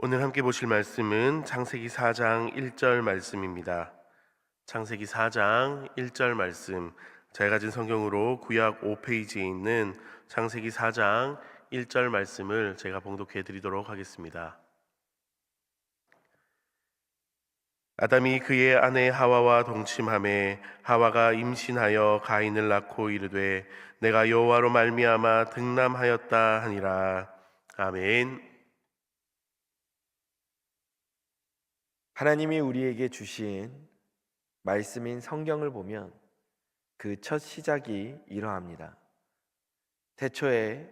오늘 함께 보실 말씀은 창세기 4장 1절 말씀입니다. 창세기 4장 1절 말씀, 제가 가진 성경으로 구약 5페이지에 있는 창세기 4장 1절 말씀을 제가 봉독해 드리도록 하겠습니다. 아담이 그의 아내 하와와 동침하매 하와가 임신하여 가인을 낳고 이르되 내가 여호와로 말미암아 득남하였다 하니라. 아멘. 하나님이 우리에게 주신 말씀인 성경을 보면 그 첫 시작이 이러합니다. 태초에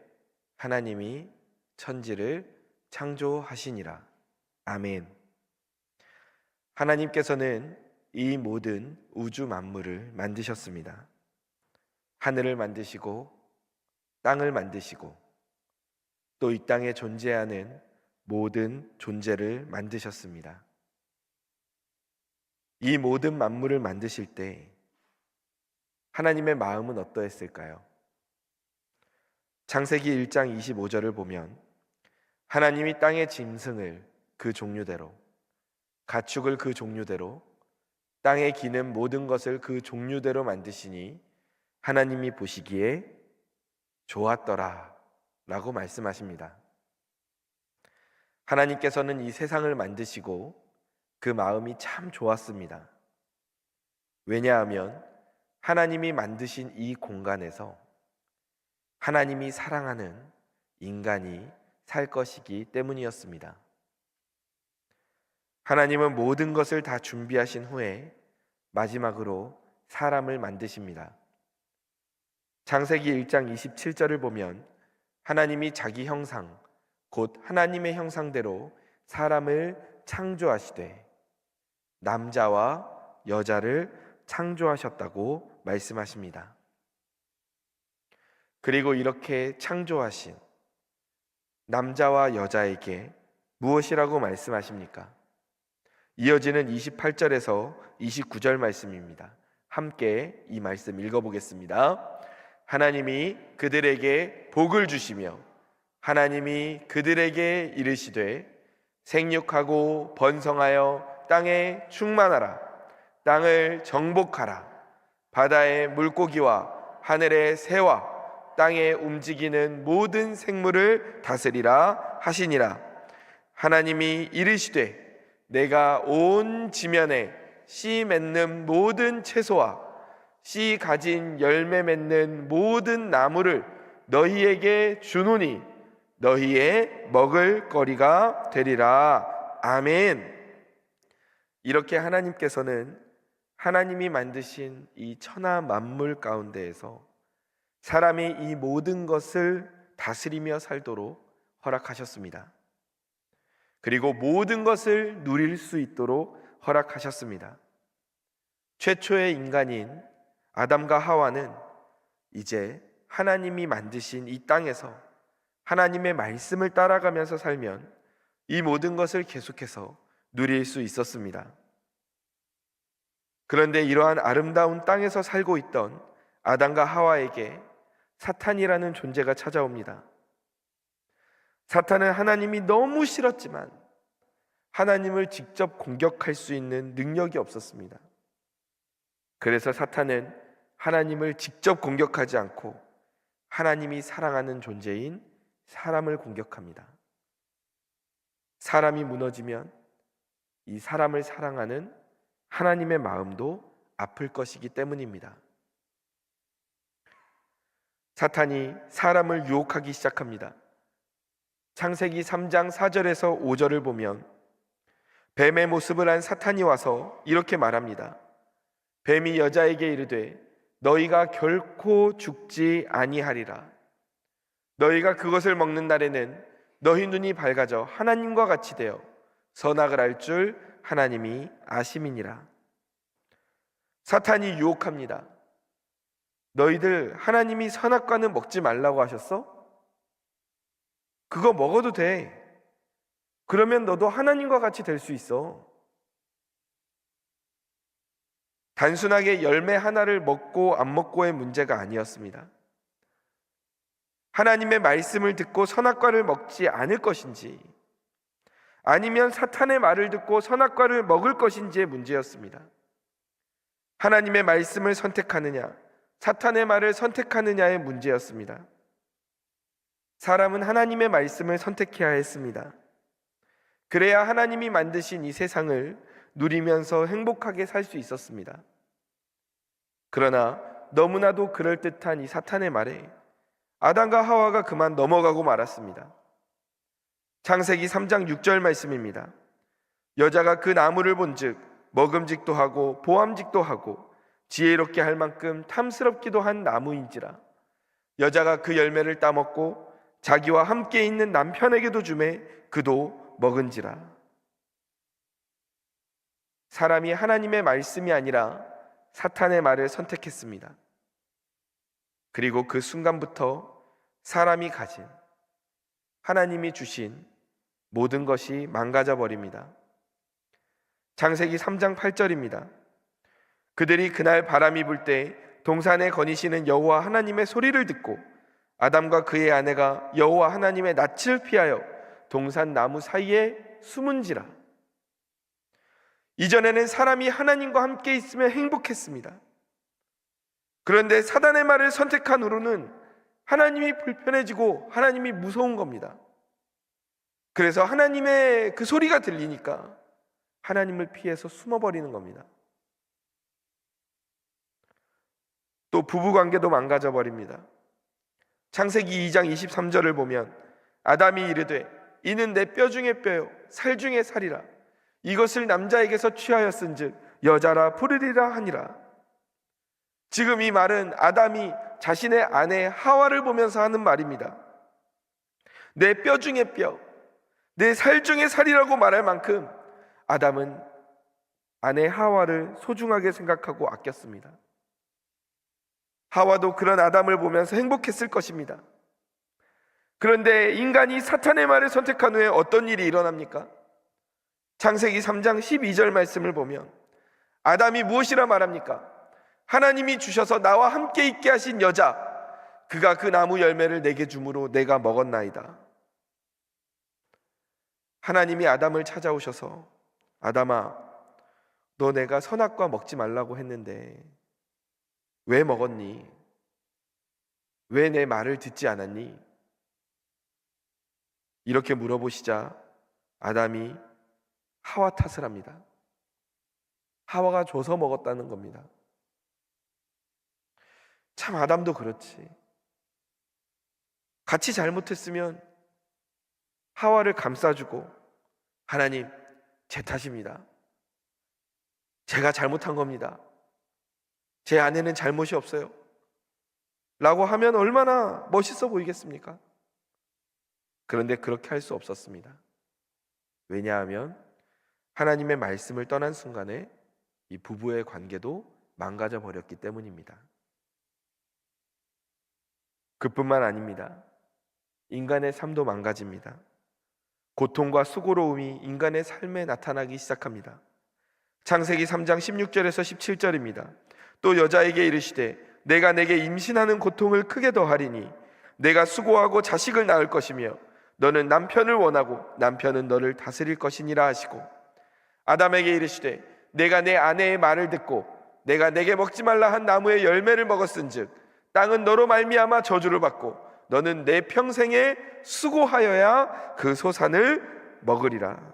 하나님이 천지를 창조하시니라. 아멘. 하나님께서는 이 모든 우주 만물을 만드셨습니다. 하늘을 만드시고 땅을 만드시고 또 이 땅에 존재하는 모든 존재를 만드셨습니다. 이 모든 만물을 만드실 때 하나님의 마음은 어떠했을까요? 창세기 1장 25절을 보면 하나님이 땅의 짐승을 그 종류대로, 가축을 그 종류대로, 땅에 기는 모든 것을 그 종류대로 만드시니 하나님이 보시기에 좋았더라 라고 말씀하십니다. 하나님께서는 이 세상을 만드시고 그 마음이 참 좋았습니다. 왜냐하면 하나님이 만드신 이 공간에서 하나님이 사랑하는 인간이 살 것이기 때문이었습니다. 하나님은 모든 것을 다 준비하신 후에 마지막으로 사람을 만드십니다. 창세기 1장 27절을 보면 하나님이 자기 형상, 곧 하나님의 형상대로 사람을 창조하시되 남자와 여자를 창조하셨다고 말씀하십니다. 그리고 이렇게 창조하신 남자와 여자에게 무엇이라고 말씀하십니까? 이어지는 28절에서 29절 말씀입니다. 함께 이 말씀 읽어보겠습니다. 하나님이 그들에게 복을 주시며 하나님이 그들에게 이르시되 생육하고 번성하여 땅에 충만하라. 땅을 정복하라. 바다의 물고기와 하늘의 새와 땅에 움직이는 모든 생물을 다스리라 하시니라. 하나님이 이르시되 내가 온 지면에 씨 맺는 모든 채소와 씨 가진 열매 맺는 모든 나무를 너희에게 주노니 너희의 먹을 거리가 되리라. 아멘. 이렇게 하나님께서는 하나님이 만드신 이 천하 만물 가운데에서 사람이 이 모든 것을 다스리며 살도록 허락하셨습니다. 그리고 모든 것을 누릴 수 있도록 허락하셨습니다. 최초의 인간인 아담과 하와는 이제 하나님이 만드신 이 땅에서 하나님의 말씀을 따라가면서 살면 이 모든 것을 계속해서 누릴 수 있었습니다. 그런데 이러한 아름다운 땅에서 살고 있던 아담과 하와에게 사탄이라는 존재가 찾아옵니다. 사탄은 하나님이 너무 싫었지만 하나님을 직접 공격할 수 있는 능력이 없었습니다. 그래서 사탄은 하나님을 직접 공격하지 않고 하나님이 사랑하는 존재인 사람을 공격합니다. 사람이 무너지면 이 사람을 사랑하는 하나님의 마음도 아플 것이기 때문입니다. 사탄이 사람을 유혹하기 시작합니다. 창세기 3장 4절에서 5절을 보면 뱀의 모습을 한 사탄이 와서 이렇게 말합니다. 뱀이 여자에게 이르되 너희가 결코 죽지 아니하리라. 너희가 그것을 먹는 날에는 너희 눈이 밝아져 하나님과 같이 되어 선악을 알 줄 하나님이 아심이니라. 사탄이 유혹합니다. 너희들 하나님이 선악과는 먹지 말라고 하셨어? 그거 먹어도 돼. 그러면 너도 하나님과 같이 될 수 있어. 단순하게 열매 하나를 먹고 안 먹고의 문제가 아니었습니다. 하나님의 말씀을 듣고 선악과를 먹지 않을 것인지, 아니면 사탄의 말을 듣고 선악과를 먹을 것인지의 문제였습니다. 하나님의 말씀을 선택하느냐, 사탄의 말을 선택하느냐의 문제였습니다. 사람은 하나님의 말씀을 선택해야 했습니다. 그래야 하나님이 만드신 이 세상을 누리면서 행복하게 살 수 있었습니다. 그러나 너무나도 그럴듯한 이 사탄의 말에 아담과 하와가 그만 넘어가고 말았습니다. 창세기 3장 6절 말씀입니다. 여자가 그 나무를 본즉 먹음직도 하고 보암직도 하고 지혜롭게 할 만큼 탐스럽기도 한 나무인지라. 여자가 그 열매를 따먹고 자기와 함께 있는 남편에게도 주매 그도 먹은지라. 사람이 하나님의 말씀이 아니라 사탄의 말을 선택했습니다. 그리고 그 순간부터 사람이 가진, 하나님이 주신 모든 것이 망가져 버립니다. 창세기 3장 8절입니다. 그들이 그날 바람이 불 때 동산에 거니시는 여호와 하나님의 소리를 듣고 아담과 그의 아내가 여호와 하나님의 낯을 피하여 동산 나무 사이에 숨은지라. 이전에는 사람이 하나님과 함께 있으면 행복했습니다. 그런데 사단의 말을 선택한 후로는 하나님이 불편해지고 하나님이 무서운 겁니다. 그래서 하나님의 그 소리가 들리니까 하나님을 피해서 숨어버리는 겁니다. 또 부부관계도 망가져 버립니다. 창세기 2장 23절을 보면 아담이 이르되 이는 내 뼈 중에 뼈요 살 중에 살이라. 이것을 남자에게서 취하였은즉 여자라 부르리라 하니라. 지금 이 말은 아담이 자신의 아내 하와를 보면서 하는 말입니다. 내 뼈 중에 뼈, 내 살 중에 살이라고 말할 만큼 아담은 아내 하와를 소중하게 생각하고 아꼈습니다. 하와도 그런 아담을 보면서 행복했을 것입니다. 그런데 인간이 사탄의 말을 선택한 후에 어떤 일이 일어납니까? 창세기 3장 12절 말씀을 보면 아담이 무엇이라 말합니까? 하나님이 주셔서 나와 함께 있게 하신 여자, 그가 그 나무 열매를 내게 주므로 내가 먹었나이다. 하나님이 아담을 찾아오셔서 아담아, 너 내가 선악과 먹지 말라고 했는데 왜 먹었니? 왜 내 말을 듣지 않았니? 이렇게 물어보시자 아담이 하와 탓을 합니다. 하와가 줘서 먹었다는 겁니다. 참 아담도 그렇지. 같이 잘못했으면 하와를 감싸주고 하나님, 제 탓입니다. 제가 잘못한 겁니다. 제 아내는 잘못이 없어요. 라고 하면 얼마나 멋있어 보이겠습니까? 그런데 그렇게 할 수 없었습니다. 왜냐하면 하나님의 말씀을 떠난 순간에 이 부부의 관계도 망가져 버렸기 때문입니다. 그뿐만 아닙니다. 인간의 삶도 망가집니다. 고통과 수고로움이 인간의 삶에 나타나기 시작합니다. 창세기 3장 16절에서 17절입니다. 또 여자에게 이르시되 내가 내게 임신하는 고통을 크게 더하리니 내가 수고하고 자식을 낳을 것이며 너는 남편을 원하고 남편은 너를 다스릴 것이니라 하시고 아담에게 이르시되 내가 내 아내의 말을 듣고 내가 내게 먹지 말라 한 나무의 열매를 먹었은즉 땅은 너로 말미암아 저주를 받고 너는 내 평생에 수고하여야 그 소산을 먹으리라.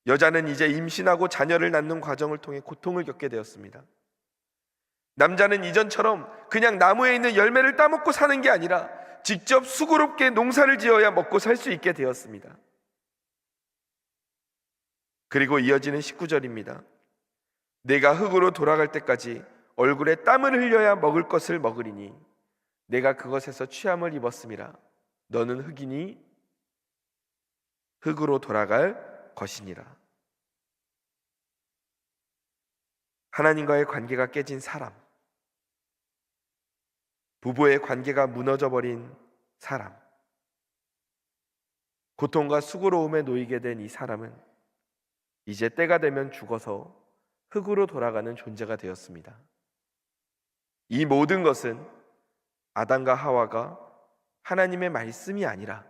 여자는 이제 임신하고 자녀를 낳는 과정을 통해 고통을 겪게 되었습니다. 남자는 이전처럼 그냥 나무에 있는 열매를 따먹고 사는 게 아니라 직접 수고롭게 농사를 지어야 먹고 살 수 있게 되었습니다. 그리고 이어지는 19절입니다. 내가 흙으로 돌아갈 때까지 얼굴에 땀을 흘려야 먹을 것을 먹으리니 내가 그것에서 취함을 입었음이라. 너는 흙이니 흙으로 돌아갈 것이니라. 하나님과의 관계가 깨진 사람, 부부의 관계가 무너져버린 사람, 고통과 수고로움에 놓이게 된 이 사람은 이제 때가 되면 죽어서 흙으로 돌아가는 존재가 되었습니다. 이 모든 것은 아담과 하와가 하나님의 말씀이 아니라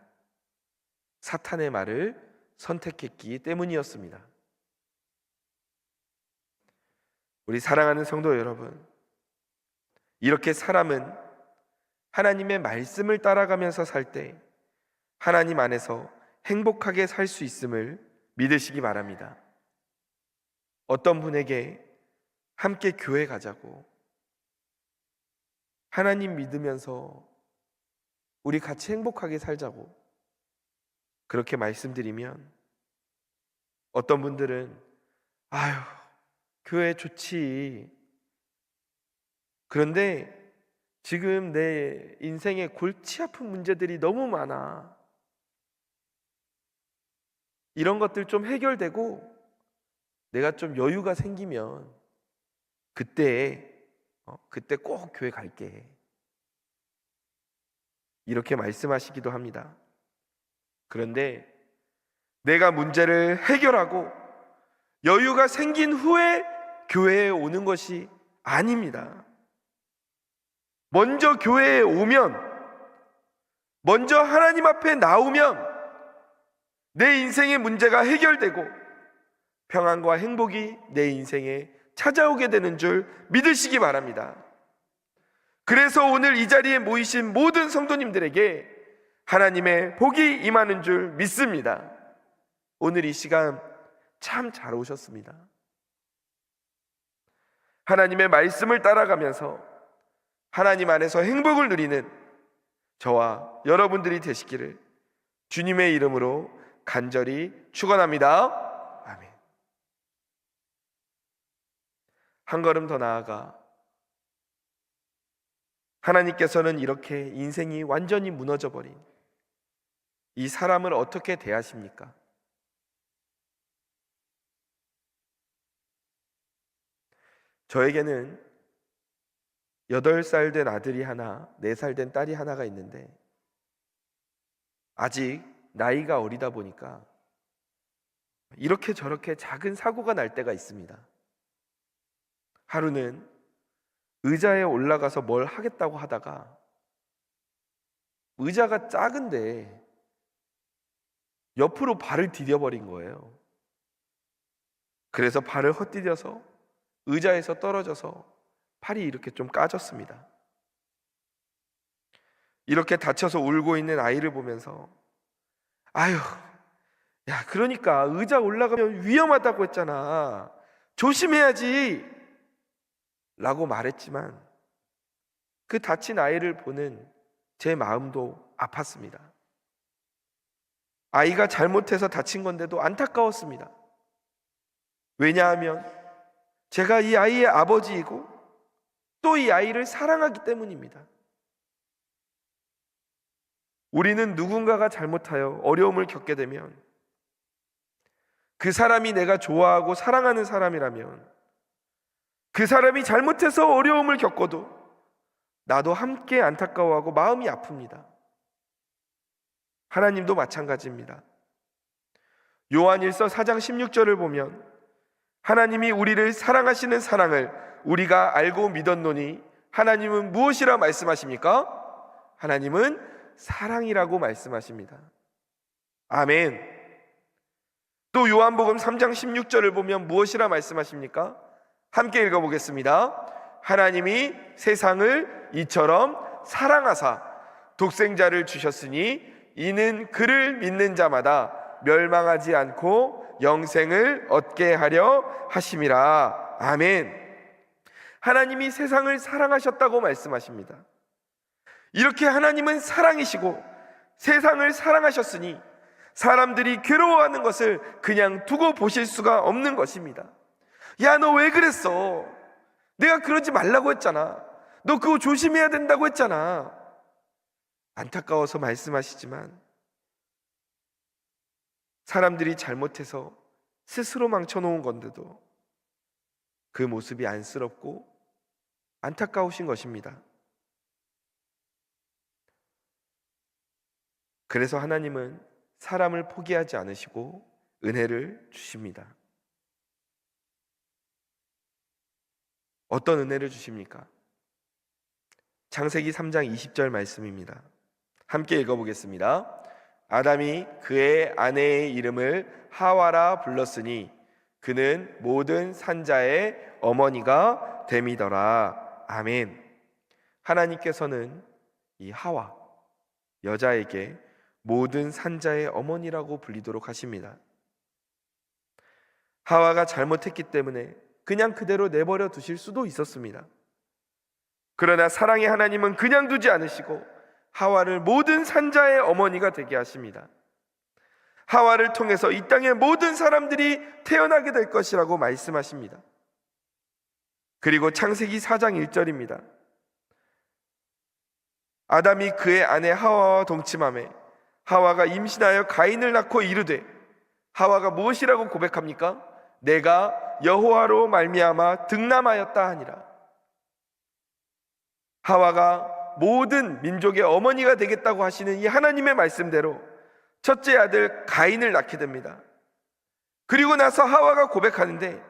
사탄의 말을 선택했기 때문이었습니다. 우리 사랑하는 성도 여러분, 이렇게 사람은 하나님의 말씀을 따라가면서 살 때 하나님 안에서 행복하게 살 수 있음을 믿으시기 바랍니다. 어떤 분에게 함께 교회 가자고, 하나님 믿으면서 우리 같이 행복하게 살자고 그렇게 말씀드리면 어떤 분들은 아유, 교회 좋지. 그런데 지금 내 인생에 골치 아픈 문제들이 너무 많아. 이런 것들 좀 해결되고 내가 좀 여유가 생기면 그때 꼭 교회 갈게. 이렇게 말씀하시기도 합니다. 그런데 내가 문제를 해결하고 여유가 생긴 후에 교회에 오는 것이 아닙니다. 먼저 교회에 오면, 먼저 하나님 앞에 나오면 내 인생의 문제가 해결되고 평안과 행복이 내 인생에 찾아오게 되는 줄 믿으시기 바랍니다. 그래서 오늘 이 자리에 모이신 모든 성도님들에게 하나님의 복이 임하는 줄 믿습니다. 오늘 이 시간 참 잘 오셨습니다. 하나님의 말씀을 따라가면서 하나님 안에서 행복을 누리는 저와 여러분들이 되시기를 주님의 이름으로 간절히 축원합니다. 아멘. 한 걸음 더 나아가 하나님께서는 이렇게 인생이 완전히 무너져 버린 이 사람을 어떻게 대하십니까? 저에게는 8살 된 아들이 하나, 4살 된 딸이 하나가 있는데 아직 나이가 어리다 보니까 이렇게 저렇게 작은 사고가 날 때가 있습니다. 하루는 의자에 올라가서 뭘 하겠다고 하다가 의자가 작은데 옆으로 발을 디뎌버린 거예요. 그래서 발을 헛디뎌서 의자에서 떨어져서 팔이 이렇게 좀 까졌습니다. 이렇게 다쳐서 울고 있는 아이를 보면서 아유, 야, 그러니까 의자 올라가면 위험하다고 했잖아. 조심해야지 라고 말했지만 그 다친 아이를 보는 제 마음도 아팠습니다. 아이가 잘못해서 다친 건데도 안타까웠습니다. 왜냐하면 제가 이 아이의 아버지이고 또 이 아이를 사랑하기 때문입니다. 우리는 누군가가 잘못하여 어려움을 겪게 되면 그 사람이 내가 좋아하고 사랑하는 사람이라면 그 사람이 잘못해서 어려움을 겪어도 나도 함께 안타까워하고 마음이 아픕니다. 하나님도 마찬가지입니다. 요한일서 4장 16절을 보면 하나님이 우리를 사랑하시는 사랑을 우리가 알고 믿었노니 하나님은 무엇이라 말씀하십니까? 하나님은 사랑이라고 말씀하십니다. 아멘. 또 요한복음 3장 16절을 보면 무엇이라 말씀하십니까? 함께 읽어보겠습니다. 하나님이 세상을 이처럼 사랑하사 독생자를 주셨으니 이는 그를 믿는 자마다 멸망하지 않고 영생을 얻게 하려 하심이라. 아멘. 하나님이 세상을 사랑하셨다고 말씀하십니다. 이렇게 하나님은 사랑이시고 세상을 사랑하셨으니 사람들이 괴로워하는 것을 그냥 두고 보실 수가 없는 것입니다. 야, 너 왜 그랬어? 내가 그러지 말라고 했잖아. 너 그거 조심해야 된다고 했잖아. 안타까워서 말씀하시지만 사람들이 잘못해서 스스로 망쳐놓은 건데도 그 모습이 안쓰럽고 안타까우신 것입니다. 그래서 하나님은 사람을 포기하지 않으시고 은혜를 주십니다. 어떤 은혜를 주십니까? 창세기 3장 20절 말씀입니다. 함께 읽어보겠습니다. 아담이 그의 아내의 이름을 하와라 불렀으니 그는 모든 산자의 어머니가 됨이더라. 아멘. 하나님께서는 이 하와, 여자에게 모든 산자의 어머니라고 불리도록 하십니다. 하와가 잘못했기 때문에 그냥 그대로 내버려 두실 수도 있었습니다. 그러나 사랑의 하나님은 그냥 두지 않으시고 하와를 모든 산자의 어머니가 되게 하십니다. 하와를 통해서 이 땅의 모든 사람들이 태어나게 될 것이라고 말씀하십니다. 그리고 창세기 4장 1절입니다. 아담이 그의 아내 하와와 동침하매 하와가 임신하여 가인을 낳고 이르되, 하와가 무엇이라고 고백합니까? 내가 여호와로 말미암아 득남하였다 하니라. 하와가 모든 민족의 어머니가 되겠다고 하시는 이 하나님의 말씀대로 첫째 아들 가인을 낳게 됩니다. 그리고 나서 하와가 고백하는데,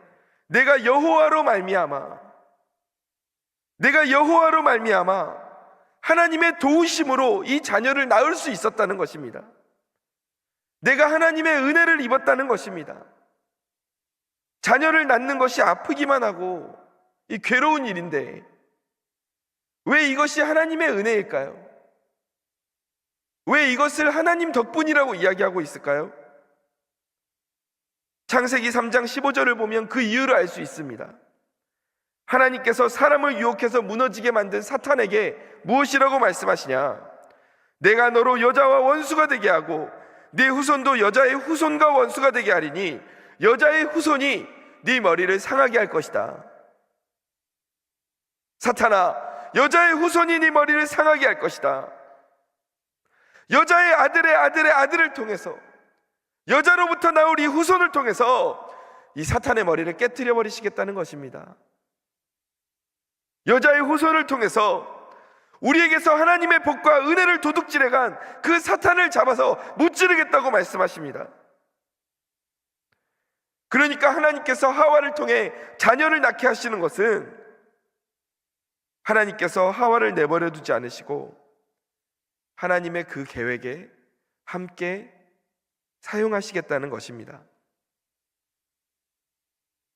내가 여호와로 말미암아 하나님의 도우심으로 이 자녀를 낳을 수 있었다는 것입니다. 내가 하나님의 은혜를 입었다는 것입니다. 자녀를 낳는 것이 아프기만 하고 이 괴로운 일인데 왜 이것이 하나님의 은혜일까요? 왜 이것을 하나님 덕분이라고 이야기하고 있을까요? 창세기 3장 15절을 보면 그 이유를 알 수 있습니다. 하나님께서 사람을 유혹해서 무너지게 만든 사탄에게 무엇이라고 말씀하시냐? 내가 너로 여자와 원수가 되게 하고 네 후손도 여자의 후손과 원수가 되게 하리니 여자의 후손이 네 머리를 상하게 할 것이다. 사탄아, 여자의 후손이 네 머리를 상하게 할 것이다. 여자의 아들의 아들의 아들을 통해서, 여자로부터 나올 이 후손을 통해서 이 사탄의 머리를 깨트려 버리시겠다는 것입니다. 여자의 후손을 통해서 우리에게서 하나님의 복과 은혜를 도둑질해간 그 사탄을 잡아서 무찌르겠다고 말씀하십니다. 그러니까 하나님께서 하와를 통해 자녀를 낳게 하시는 것은 하나님께서 하와를 내버려 두지 않으시고 하나님의 그 계획에 함께 사용하시겠다는 것입니다.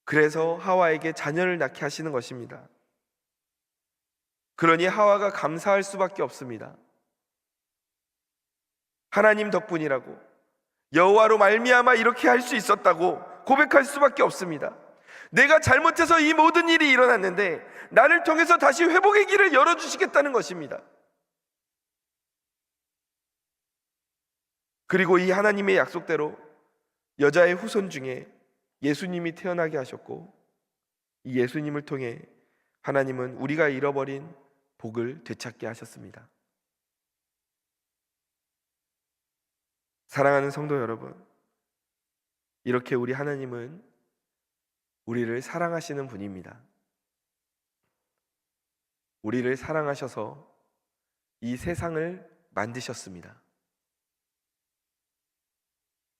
그래서 하와에게 자녀를 낳게 하시는 것입니다. 그러니 하와가 감사할 수밖에 없습니다. 하나님 덕분이라고, 여호와로 말미암아 이렇게 할 수 있었다고 고백할 수밖에 없습니다. 내가 잘못해서 이 모든 일이 일어났는데 나를 통해서 다시 회복의 길을 열어주시겠다는 것입니다. 그리고 이 하나님의 약속대로 여자의 후손 중에 예수님이 태어나게 하셨고, 이 예수님을 통해 하나님은 우리가 잃어버린 복을 되찾게 하셨습니다. 사랑하는 성도 여러분, 이렇게 우리 하나님은 우리를 사랑하시는 분입니다. 우리를 사랑하셔서 이 세상을 만드셨습니다.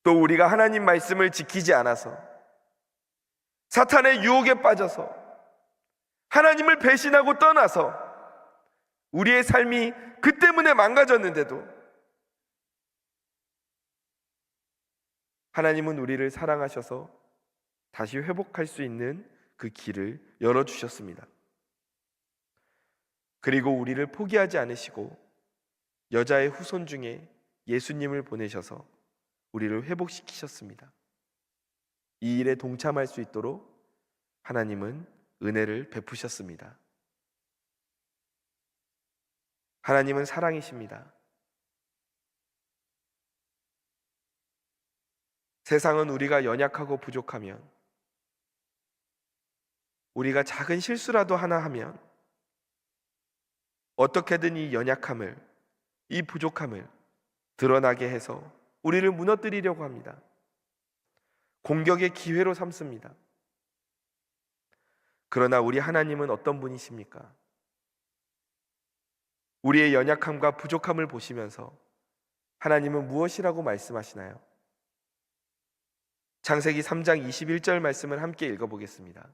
또 우리가 하나님 말씀을 지키지 않아서, 사탄의 유혹에 빠져서, 하나님을 배신하고 떠나서 우리의 삶이 그 때문에 망가졌는데도 하나님은 우리를 사랑하셔서 다시 회복할 수 있는 그 길을 열어주셨습니다. 그리고 우리를 포기하지 않으시고 여자의 후손 중에 예수님을 보내셔서 우리를 회복시키셨습니다. 이 일에 동참할 수 있도록 하나님은 은혜를 베푸셨습니다. 하나님은 사랑이십니다. 세상은 우리가 연약하고 부족하면, 우리가 작은 실수라도 하나 하면 어떻게든 이 연약함을, 이 부족함을 드러나게 해서 우리를 무너뜨리려고 합니다. 공격의 기회로 삼습니다. 그러나 우리 하나님은 어떤 분이십니까? 우리의 연약함과 부족함을 보시면서 하나님은 무엇이라고 말씀하시나요? 창세기 3장 21절 말씀을 함께 읽어보겠습니다.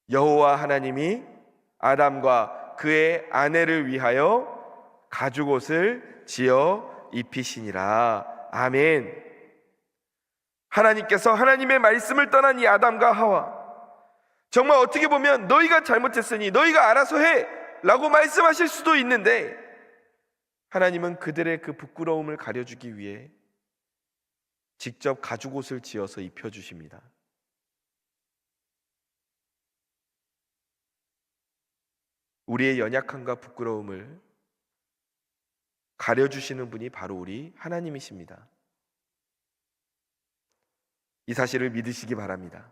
여호와 하나님이 아담과 그의 아내를 위하여 가죽옷을 지어 입히시니라. 아멘. 하나님께서 하나님의 말씀을 떠난 이 아담과 하와, 정말 어떻게 보면 너희가 잘못했으니 너희가 알아서 해 라고 말씀하실 수도 있는데, 하나님은 그들의 그 부끄러움을 가려주기 위해 직접 가죽옷을 지어서 입혀주십니다. 우리의 연약함과 부끄러움을 가려주시는 분이 바로 우리 하나님이십니다. 이 사실을 믿으시기 바랍니다.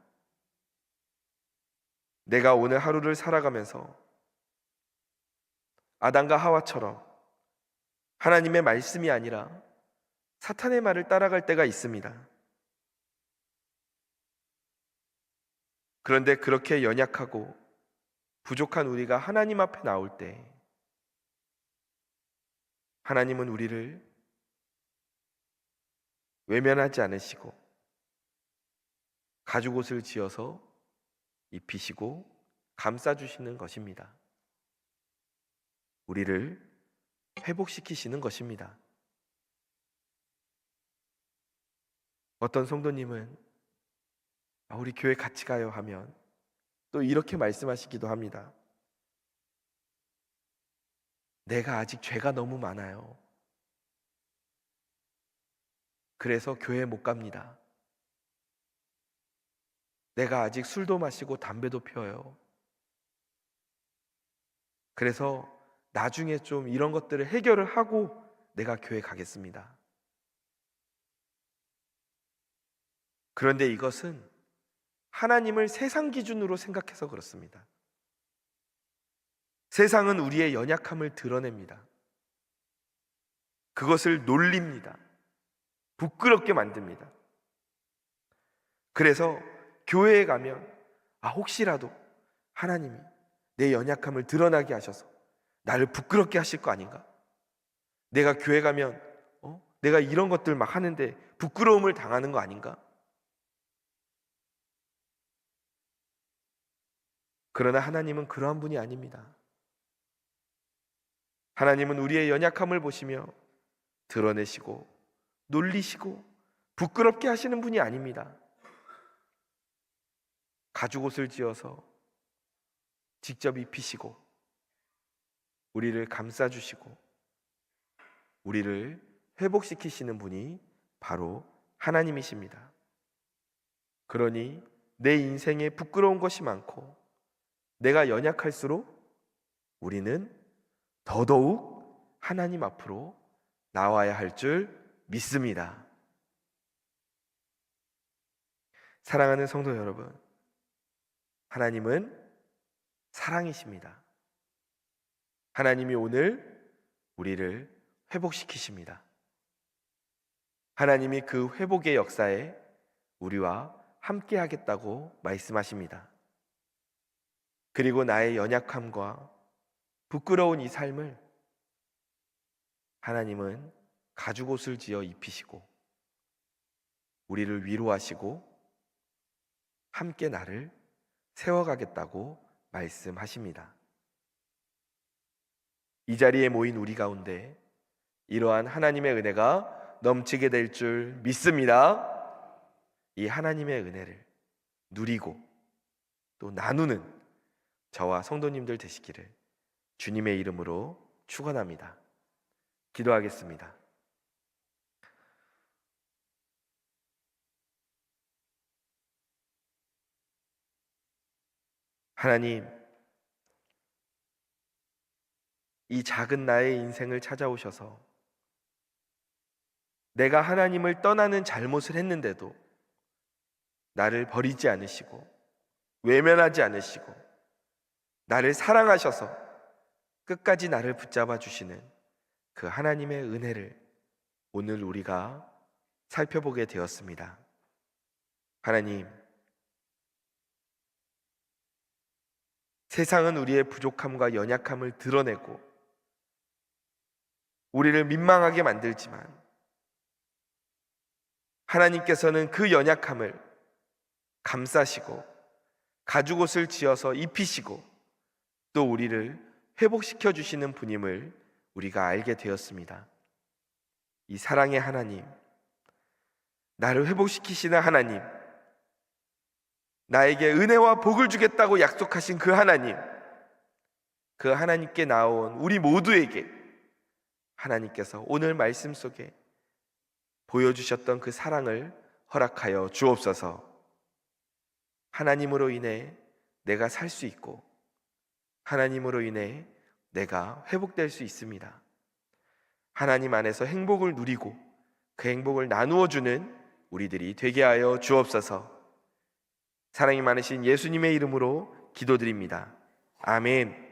내가 오늘 하루를 살아가면서 아담과 하와처럼 하나님의 말씀이 아니라 사탄의 말을 따라갈 때가 있습니다. 그런데 그렇게 연약하고 부족한 우리가 하나님 앞에 나올 때, 하나님은 우리를 외면하지 않으시고 가죽옷을 지어서 입히시고 감싸주시는 것입니다. 우리를 회복시키시는 것입니다. 어떤 성도님은 우리 교회 같이 가요 하면 또 이렇게 말씀하시기도 합니다. 내가 아직 죄가 너무 많아요. 그래서 교회 못 갑니다. 내가 아직 술도 마시고 담배도 피워요. 그래서 나중에 좀 이런 것들을 해결을 하고 내가 교회 가겠습니다. 그런데 이것은 하나님을 세상 기준으로 생각해서 그렇습니다. 세상은 우리의 연약함을 드러냅니다. 그것을 놀립니다. 부끄럽게 만듭니다. 그래서 교회에 가면 혹시라도 하나님이 내 연약함을 드러나게 하셔서 나를 부끄럽게 하실 거 아닌가? 내가 교회 가면 내가 이런 것들 막 하는데 부끄러움을 당하는 거 아닌가? 그러나 하나님은 그러한 분이 아닙니다. 하나님은 우리의 연약함을 보시며 드러내시고 놀리시고 부끄럽게 하시는 분이 아닙니다. 가죽옷을 지어서 직접 입히시고 우리를 감싸주시고 우리를 회복시키시는 분이 바로 하나님이십니다. 그러니 내 인생에 부끄러운 것이 많고 내가 연약할수록 우리는 더더욱 하나님 앞으로 나와야 할 줄 믿습니다. 사랑하는 성도 여러분, 하나님은 사랑이십니다. 하나님이 오늘 우리를 회복시키십니다. 하나님이 그 회복의 역사에 우리와 함께 하겠다고 말씀하십니다. 그리고 나의 연약함과 부끄러운 이 삶을 하나님은 가죽옷을 지어 입히시고 우리를 위로하시고 함께 나를 세워가겠다고 말씀하십니다. 이 자리에 모인 우리 가운데 이러한 하나님의 은혜가 넘치게 될 줄 믿습니다. 이 하나님의 은혜를 누리고 또 나누는 저와 성도님들 되시기를 주님의 이름으로 축원합니다. 기도하겠습니다. 하나님, 이 작은 나의 인생을 찾아오셔서 내가 하나님을 떠나는 잘못을 했는데도 나를 버리지 않으시고 외면하지 않으시고 나를 사랑하셔서 끝까지 나를 붙잡아 주시는 그 하나님의 은혜를 오늘 우리가 살펴보게 되었습니다. 하나님, 세상은 우리의 부족함과 연약함을 드러내고 우리를 민망하게 만들지만 하나님께서는 그 연약함을 감싸시고 가죽옷을 지어서 입히시고 또 우리를 회복시켜 주시는 분임을 우리가 알게 되었습니다. 이 사랑의 하나님, 나를 회복시키시는 하나님, 나에게 은혜와 복을 주겠다고 약속하신 그 하나님, 그 하나님께 나온 우리 모두에게 하나님께서 오늘 말씀 속에 보여주셨던 그 사랑을 허락하여 주옵소서. 하나님으로 인해 내가 살 수 있고 하나님으로 인해 내가 회복될 수 있습니다. 하나님 안에서 행복을 누리고 그 행복을 나누어 주는 우리들이 되게 하여 주옵소서. 사랑이 많으신 예수님의 이름으로 기도드립니다. 아멘.